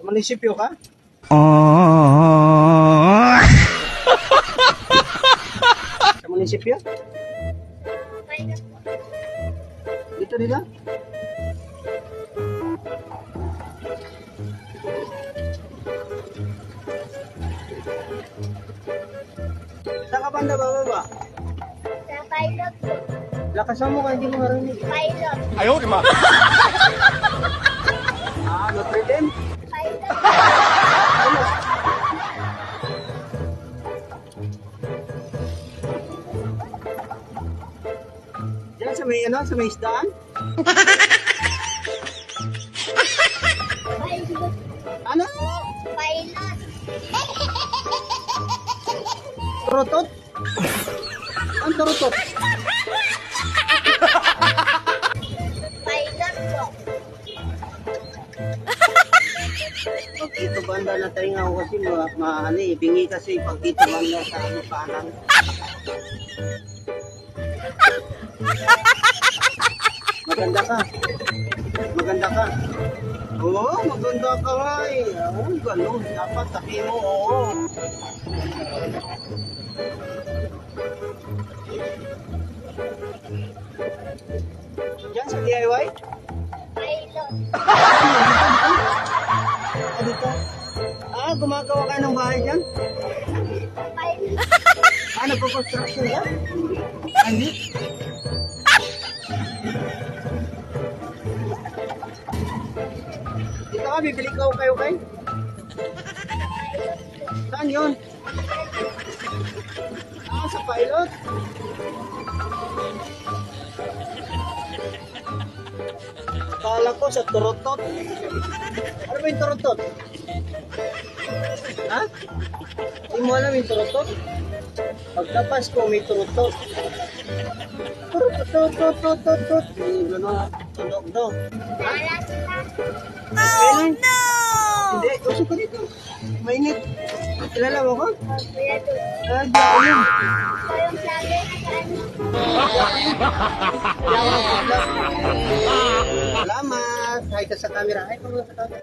Sa munisipyo ka? Sa munisipyo? Dito nila? Saan ka banda bababa? Sa pilot po. Lakasan mo ka, hindi mo marinig. Pilot. Ayaw, di ma. Notre Dame? Pilot. Diyan sa may, sa may isdaan? Pilot. Ano? Pilot. Turutot? Ang turutot? Pilot po. Pag dito banda na tayo nga ako kasi bingi kasi pag dito banda sa kanan. Maganda ka. Maganda ka. Oo, maganda ka nga eh. Oo, ganun. Dapat sabihin mo, oo. Diyan sa DIY? Pilot. Dito? Gumagawa ka ng bahay dyan? Pilot. Nagpo-construction ka? Hindi? Dito ka, bibili ka kayo kay? Saan yun? Sa pilot? Kala ko sa turutot. Ano ba yung turutot? Ha? Hindi mo alam yung turutot? Pagtapas ko may turutot. Turutot. Gano'n, tunog daw. Dalas na. Oh no! Hindi, usok ka dito. Mainit. Kilala mo ko? Kuya doon. Di ako yun. Ikaw yung vlogger na ano. Salamat. Hi ka sa camera. Hi ka sa camera.